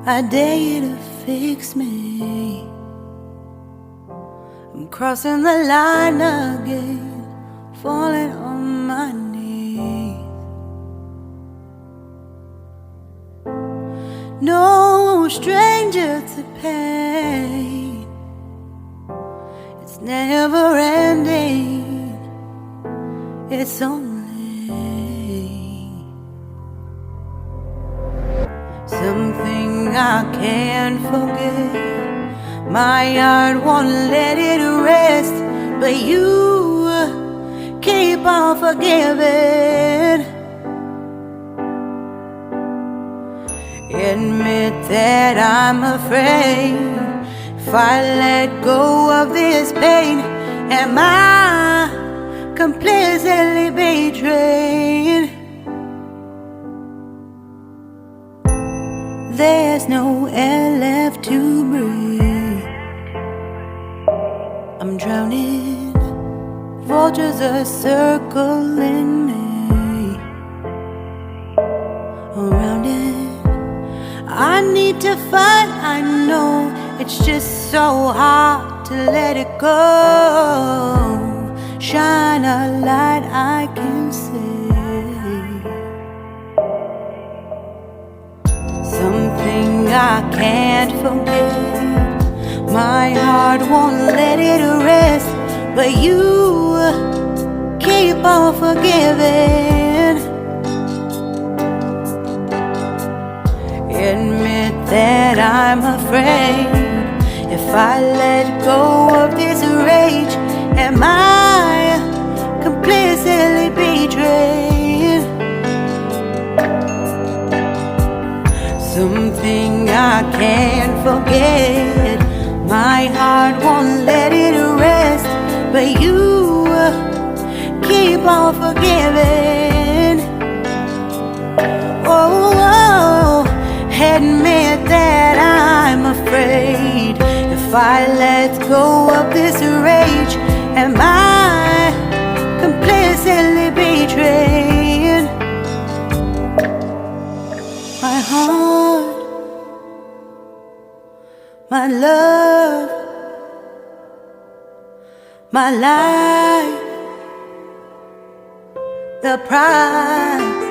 I dare you to fix me. I'm crossing the line again, falling on my knees. No stranger to pain, it's never ending, it's only something I can't forget. My heart won't let it rest, but you keep on forgiving. Admit that I'm afraid. If I let go of this pain, am I completely betrayed? There's no air left to breathe. I'm drowning, vultures are circling me. Around it, I need to fight. I know it's just so hard to let it go. Shine a light I can see. Something I can't forget. My heart won't let it rest, but you keep on forgiving. Admit that I'm afraid. If I let go of this rage, am I completely betrayed? Something I can't forget. My heart won't let it rest, but you keep on forgiving. Oh, admit that I'm afraid. If I let go of this rage, am I completely betrayed? My heart, my love, my life, the price.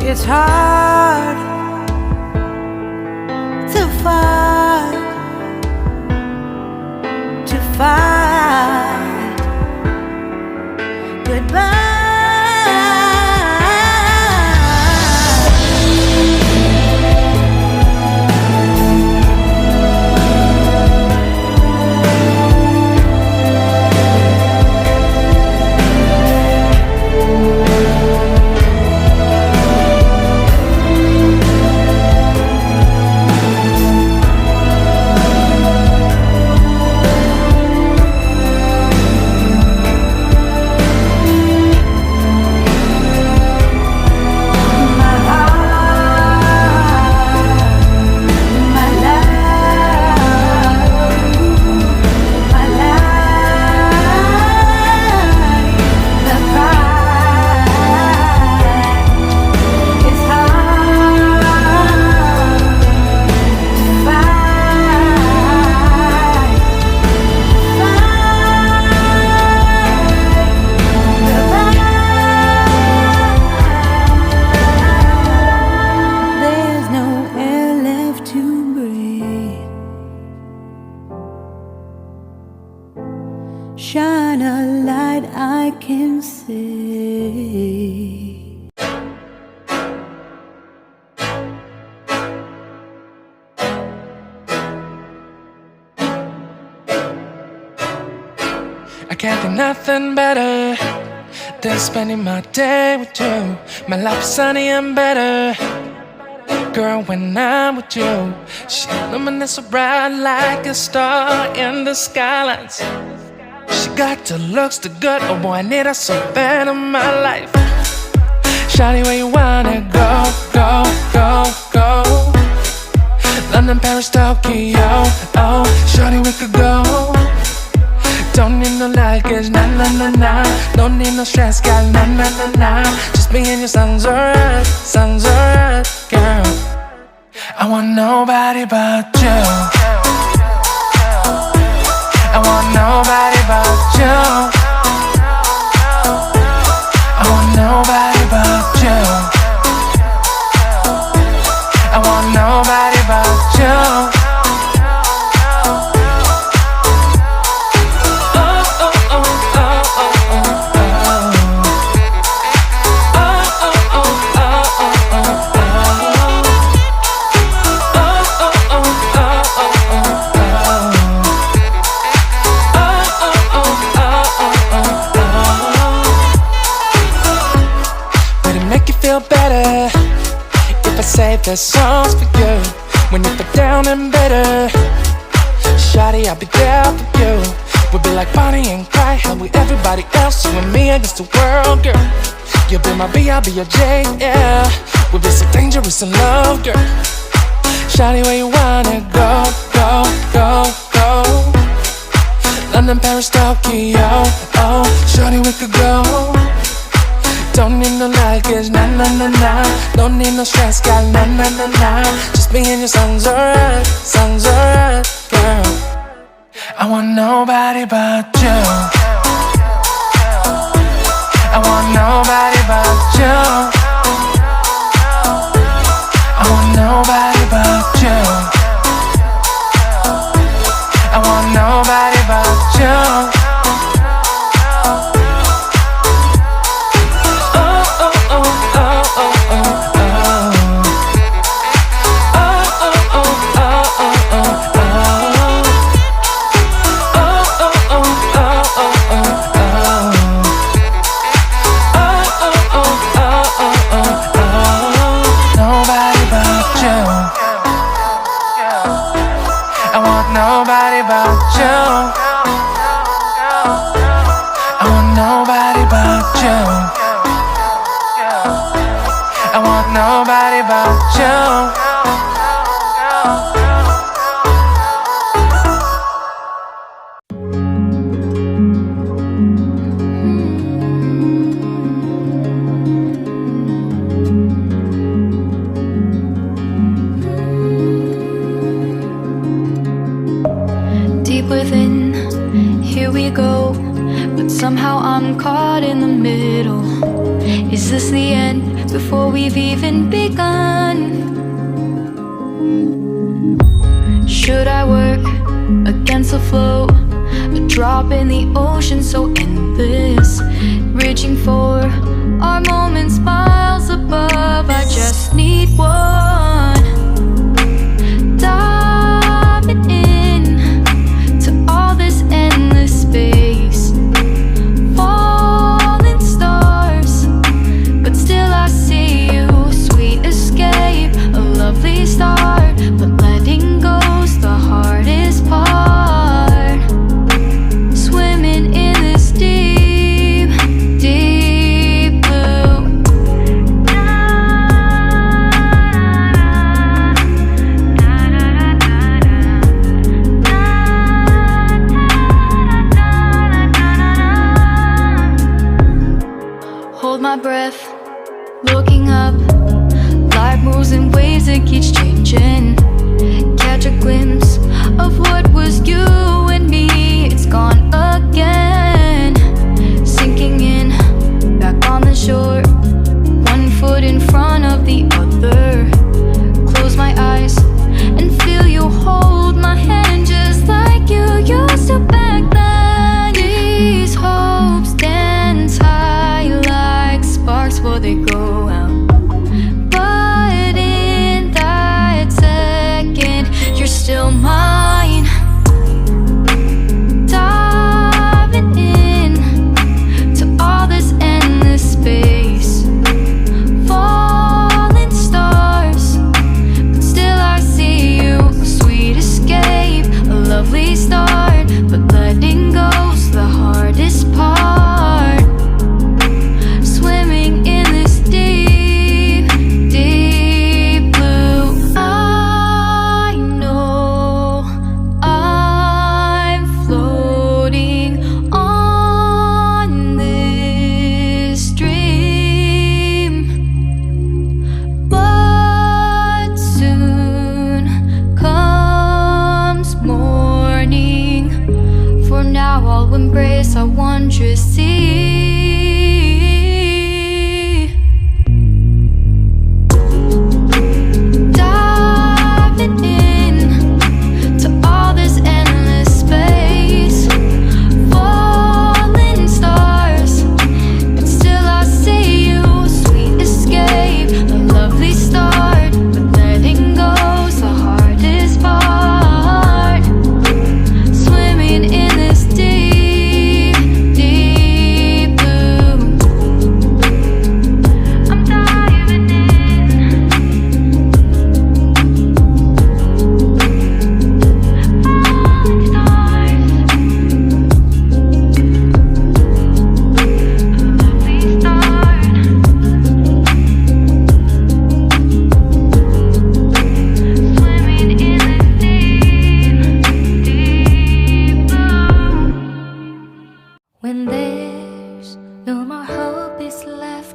It's hard to fight, goodbye. Shine a light I can see. I can't think nothing better than spending my day with you. My life is sunny and better, girl, when I'm with you. She illuminates so bright like a star in the skylines. She got the looks, the good, oh boy, I need her so bad in my life. Shawty, where you wanna go, go, go, go? London, Paris, Tokyo, oh, shawty, we could go. Don't need no luggage, nah, nah, nah, nah. Don't need no stress, girl, nah, nah, nah, nah. Just me and you sounds alright, girl. I want nobody but you. I want nobody but you. I want nobody but you. I want nobody but you. Save the songs for you when you feel down and bitter. Shawty, I'll be there for you. We'll be like Bonnie and Clyde, how we everybody else, you and me against the world, girl. You'll be my B, I'll be your J, yeah. We'll be so dangerous in love, girl. Shawty, where you wanna go, go, go, go? London, Paris, Tokyo, oh. Shawty, we could go. Don't need no luggage, nah, nah, nah, nah. Don't need no stress, got nah, nah, nah, nah. Just me and your songs alright, girl. I want nobody but you. I want nobody but you. I want nobody but you. I want nobody but you. Nobody but you. I want nobody but you. I want nobody but you. Within, here we go, but somehow I'm caught in the middle. Is this the end before we've even begun? Should I work against the flow? A drop in the ocean so endless, reaching for our moments miles above. I just need one. Diving in all this endless space, falling stars, but still I see you. Sweet escape, a lovely start, but letting go's the hardest part. Swimming in this deep, deep blue. Hold my breath, looking up. Life moves in waves that keeps changing. Catch a glimpse of what was you and me. It's gone again. Sinking in, back on the shore. One foot in front of the other. Close my eyes and feel you hold my hand just like you used to back then. These hopes dance high like sparks before they go out. But in that second, you're still mine. Diving in to all this endless space, falling stars, but still I see you. A sweet escape, a lovely start, but letting go's the hardest part. Swimming in this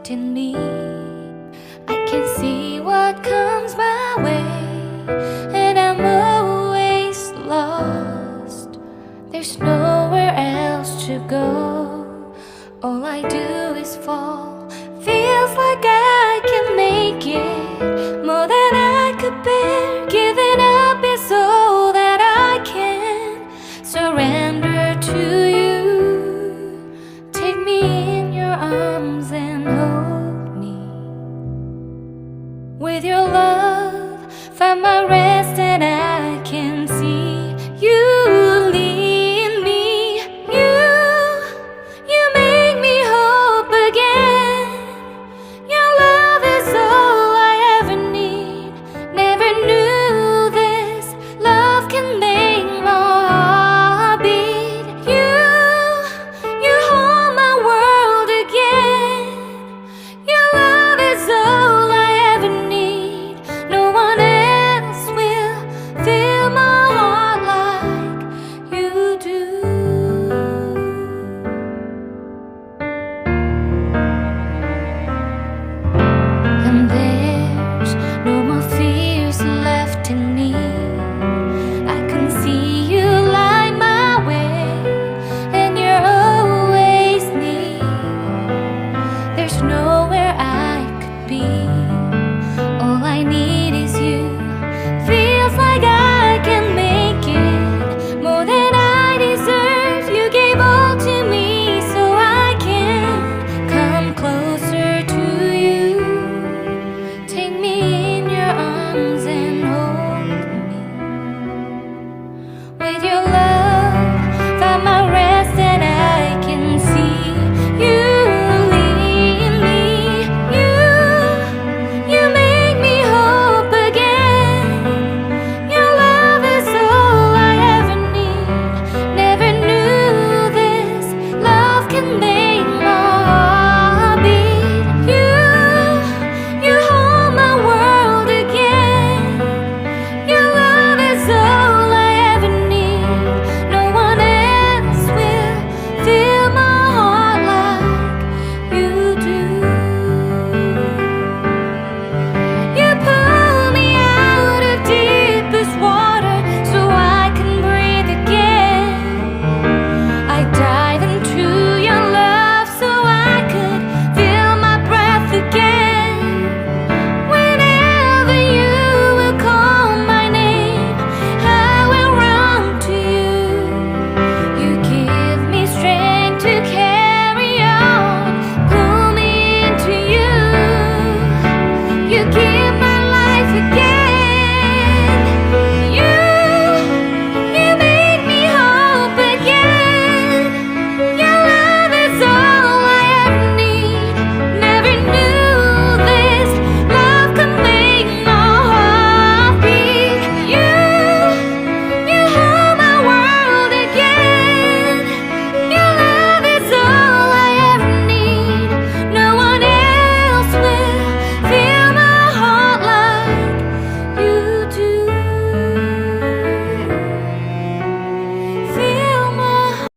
heart in me. I can see what comes my way, and I'm always lost. There's nowhere else to go. All I do is fall. Feels like I can make it more than I could bear.